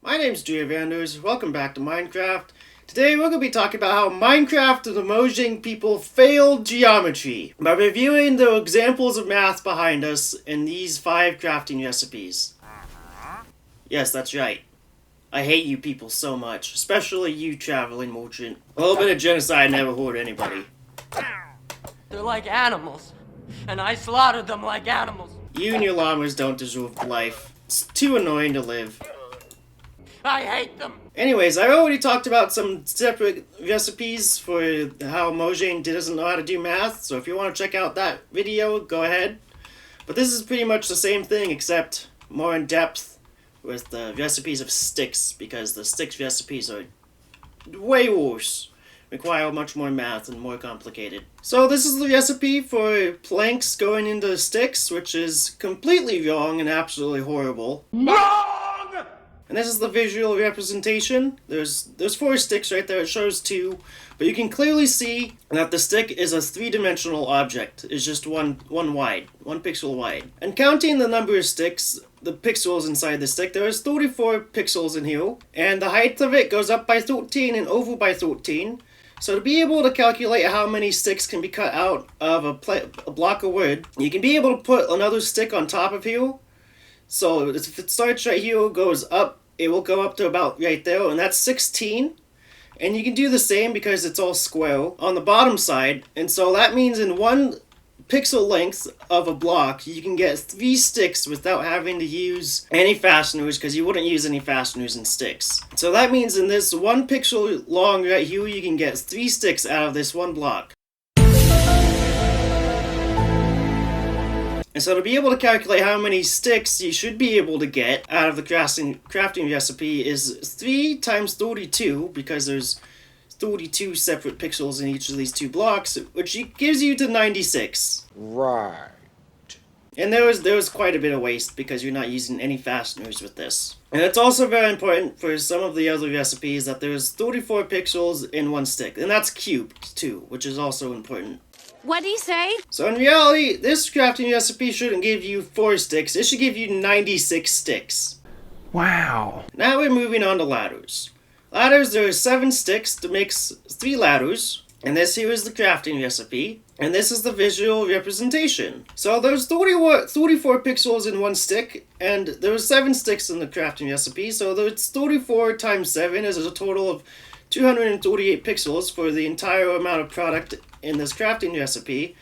My name's Vanders. Welcome back to Minecraft. Today we're going to be talking about how Minecraft and the Mojang people failed geometry by reviewing the examples of math behind us in these 5 crafting recipes. Yes, that's right. I hate you people so much, especially you traveling merchant. A little bit of genocide never hurt anybody. They're like animals, and I slaughtered them like animals. You and your llamas don't deserve life. It's too annoying to live. I hate them. Anyways, I already talked about some separate recipes for how Mojang doesn't know how to do math, so if you want to check out that video, go ahead. But this is pretty much the same thing, except more in depth with the recipes of sticks, because the sticks recipes are way worse. Require much more math and more complicated. So this is the recipe for planks going into sticks, which is completely wrong and absolutely horrible. And this is the visual representation. There's 4 sticks right there. It shows 2, but you can clearly see that the stick is a 3-dimensional object. It's just one pixel wide. And counting the number of sticks, the pixels inside the stick, there is 34 pixels in here, and the height of it goes up by 13 and over by 13. So to be able to calculate how many sticks can be cut out of a block of wood, you can be able to put another stick on top of here. So if it starts right here, goes up, it will go up to about right there, and that's 16. And you can do the same because it's all square on the bottom side. And so that means in 1 pixel length of a block, you can get 3 sticks without having to use any fasteners, because you wouldn't use any fasteners in sticks. So that means in this 1 pixel long right here, you can get 3 sticks out of this 1 block. And so to be able to calculate how many sticks you should be able to get out of the crafting recipe is 3 times 32, because there's 32 separate pixels in each of these 2 blocks, which gives you to 96. Right. And there was quite a bit of waste because you're not using any fasteners with this. And it's also very important for some of the other recipes that there's 34 pixels in 1 stick, and that's cubed too, which is also important. What'd he say? So in reality, this crafting recipe shouldn't give you 4 sticks, it should give you 96 sticks. Wow. Now we're moving on to ladders. Ladders, there are 7 sticks to make 3 ladders, and this here is the crafting recipe, and this is the visual representation. So there's 34 pixels in 1 stick, and there's 7 sticks in the crafting recipe, so there's 34 times 7 is a total of 238 pixels for the entire amount of product in this crafting recipe.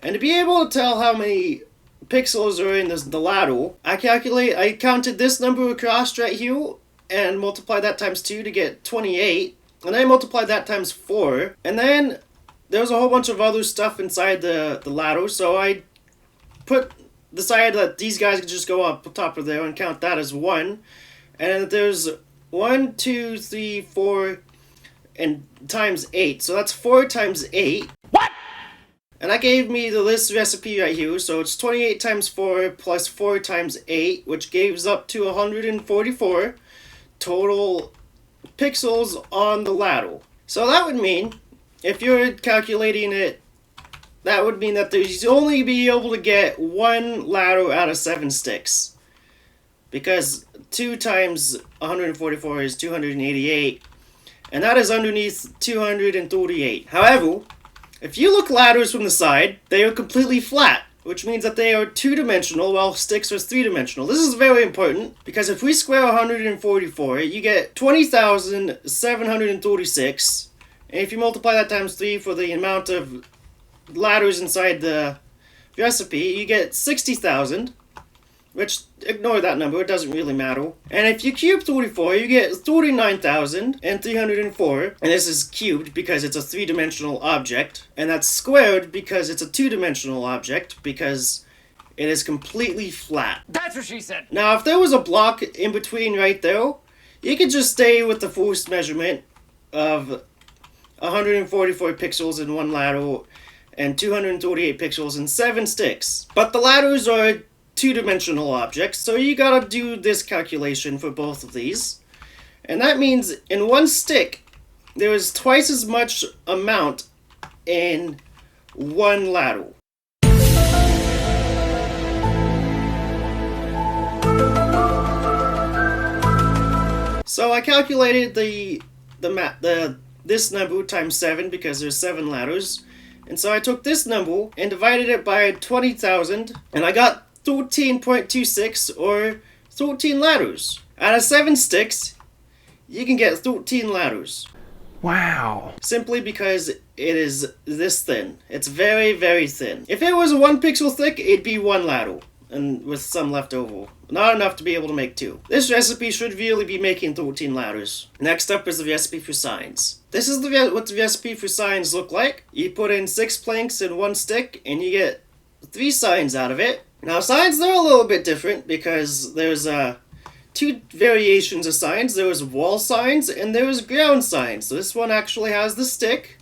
And to be able to tell how many pixels are in the ladder, I counted this number across right here and multiplied that times 2 to get 28, and then I multiplied that times 4, and then there's a whole bunch of other stuff inside the ladder, so I decided that these guys could just go up top of there and count that as 1, and there's 1, 2, 3, 4, and times 8, so that's 4 times 8. What? And that gave me this recipe right here, so it's 28 times 4 plus 4 times 8, which gives up to 144 total pixels on the ladder. So that would mean, if you're calculating it, that would mean that there's only be able to get 1 ladder out of 7 sticks. Because 2 times 144 is 288, and that is underneath 238. However, if you look ladders from the side, they are completely flat, which means that they are 2-dimensional while sticks are 3-dimensional. This is very important, because if we square 144, you get 20,736, and if you multiply that times 3 for the amount of ladders inside the recipe, you get 60,000, which, ignore that number, it doesn't really matter. And if you cube 34, you get 39,304, and this is cubed because it's a 3-dimensional object, and that's squared because it's a 2-dimensional object, because it is completely flat. That's what she said. Now, if there was a block in between right there, you could just stay with the first measurement of 144 pixels in 1 ladder and 238 pixels in 7 sticks. But the ladders are 2-dimensional objects, so you gotta do this calculation for both of these. And that means in 1 stick, there is twice as much amount in 1 ladder. So I calculated this number times 7 because there's 7 ladders. And so I took this number and divided it by 20,000 and I got 13.26 or 13 ladders. Out of 7 sticks, you can get 13 ladders. Wow. Simply because it is this thin. It's very, very thin. If it was 1 pixel thick, it'd be 1 ladder. And with some left over. Not enough to be able to make 2. This recipe should really be making 13 ladders. Next up is the recipe for signs. This is what the recipe for signs look like. You put in 6 planks in 1 stick and you get 3 signs out of it. Now signs, they're a little bit different because there's 2 variations of signs. There was wall signs and there was ground signs. So this one actually has the stick.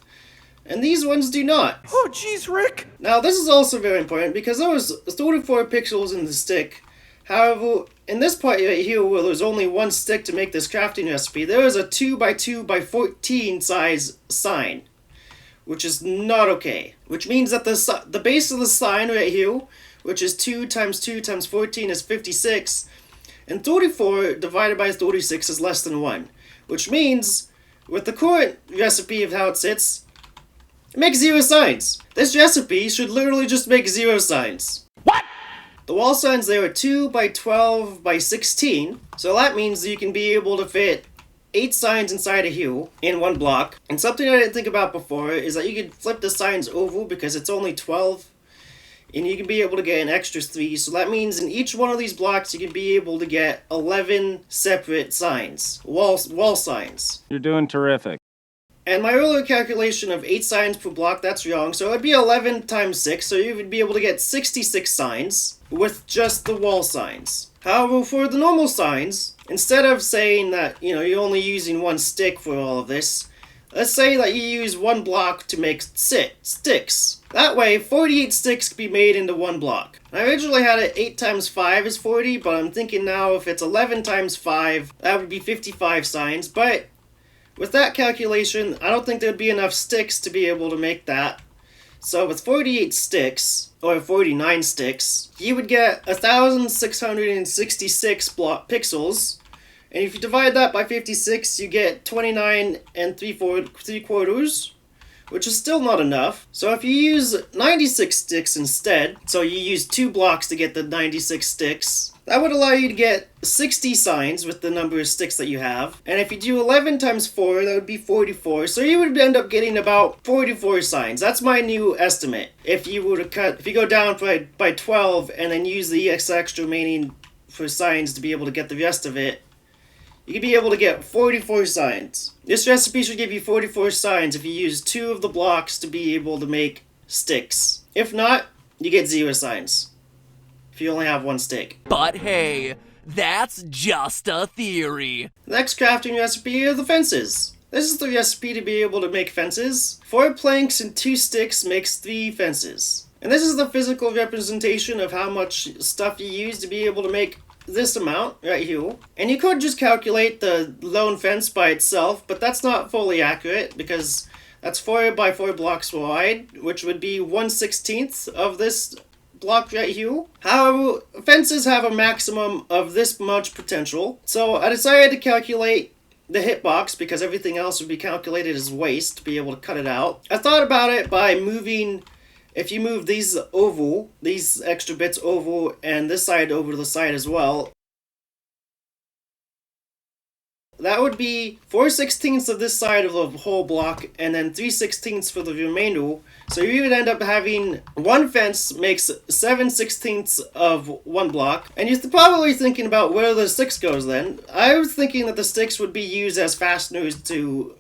And these ones do not. Oh, jeez, Rick. Now, this is also very important because there was 34 pixels in the stick. However, in this part right here where there's only 1 stick to make this crafting recipe, there is a 2x2x14 size sign, which is not okay. Which means that the base of the sign right here, which is 2 times 2 times 14 is 56, and 34 divided by 36 is less than 1. Which means, with the current recipe of how it sits, it makes 0 signs. This recipe should literally just make 0 signs. What? The wall signs there are 2 by 12 by 16. So that means you can be able to fit 8 signs inside a here in 1 block. And something I didn't think about before is that you can flip the signs over because it's only 12. And you can be able to get an extra 3. So that means in each one of these blocks you can be able to get 11 separate signs. Wall signs. You're doing terrific. And my earlier calculation of 8 signs per block, that's wrong. So it would be 11 times 6, so you would be able to get 66 signs with just the wall signs. However, for the normal signs, instead of saying that, you're only using 1 stick for all of this, let's say that you use 1 block to make 6 sticks. That way, 48 sticks can be made into 1 block. I originally had it 8 times 5 is 40, but I'm thinking now if it's 11 times 5, that would be 55 signs, but with that calculation, I don't think there'd be enough sticks to be able to make that. So with 48 sticks, or 49 sticks, you would get 1,666 block pixels. And if you divide that by 56, you get 29 and 3/4, which is still not enough. So if you use 96 sticks instead, so you use 2 blocks to get the 96 sticks, that would allow you to get 60 signs with the number of sticks that you have. And if you do 11 times 4, that would be 44. So you would end up getting about 44 signs. That's my new estimate. If you go down by 12 and then use the extra remaining for signs to be able to get the rest of it, you could be able to get 44 signs. This recipe should give you 44 signs if you use 2 of the blocks to be able to make sticks. If not, you get 0 signs. If you only have 1 stick. But hey, that's just a theory. The next crafting recipe are the fences. This is the recipe to be able to make fences. 4 planks and 2 sticks makes 3 fences. And this is the physical representation of how much stuff you use to be able to make this amount right here. And you could just calculate the lone fence by itself, but that's not fully accurate because that's 4 by 4 blocks wide, which would be 1/16 of this block right here. However, fences have a maximum of this much potential, so I decided to calculate the hitbox because everything else would be calculated as waste to be able to cut it out. I thought about it by if you move these extra bits over and this side over to the side as well, that would be 4/16 of this side of the whole block and then 3/16 for the remainder. So you would end up having 1 fence makes 7/16 of 1 block. And you're probably thinking about where the sticks goes then. I was thinking that the sticks would be used as fasteners to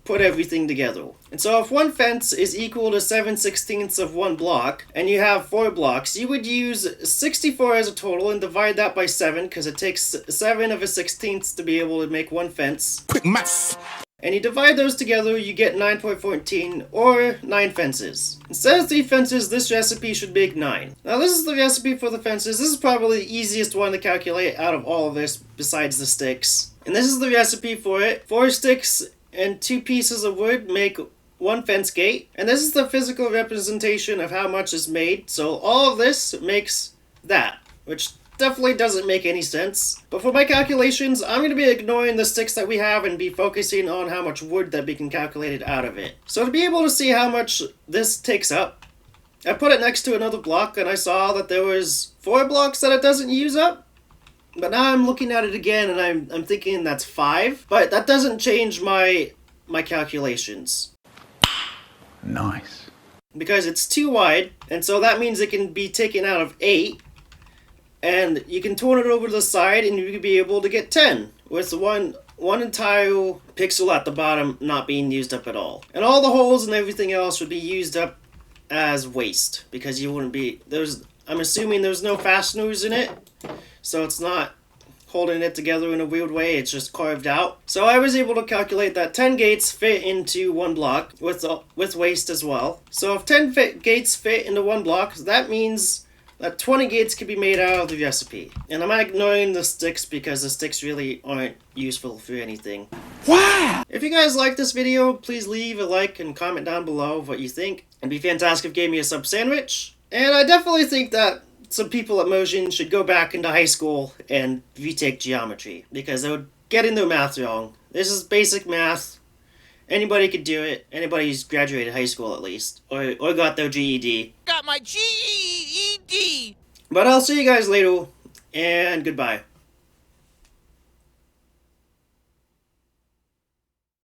put everything together. And so if 1 fence is equal to 7/16 of 1 block, and you have 4 blocks, you would use 64 as a total and divide that by 7, because it takes 7 of a 16th to be able to make 1 fence. Quick maths. And you divide those together, you get 9.14, or 9 fences. Instead of 3 fences, this recipe should make 9. Now this is the recipe for the fences. This is probably the easiest one to calculate out of all of this, besides the sticks. And this is the recipe for it. 4 sticks and 2 pieces of wood make 1 fence gate. And this is the physical representation of how much is made. So all of this makes that, which definitely doesn't make any sense. But for my calculations, I'm going to be ignoring the sticks that we have and be focusing on how much wood that we can calculate it out of it. So to be able to see how much this takes up, I put it next to another block and I saw that there was 4 blocks that it doesn't use up. But now I'm looking at it again and I'm thinking that's 5. But that doesn't change my calculations. Nice. Because it's too wide, and so that means it can be taken out of 8. And you can turn it over to the side and you can be able to get 10. With one entire pixel at the bottom not being used up at all. And all the holes and everything else would be used up as waste. Because you wouldn't be... I'm assuming there's no fasteners in it. So it's not holding it together in a weird way, it's just carved out. So I was able to calculate that 10 gates fit into 1 block with waste as well. So if 10 gates fit into 1 block, that means that 20 gates can be made out of the recipe. And I'm ignoring the sticks because the sticks really aren't useful for anything. Wow! If you guys like this video, please leave a like and comment down below what you think. It'd be fantastic if you gave me a sub sandwich. And I definitely think that some people at Mojang should go back into high school and retake geometry because they were getting their math wrong. This is basic math. Anybody could do it. Anybody who's graduated high school at least. Or got their GED. Got my GED! But I'll see you guys later, and goodbye.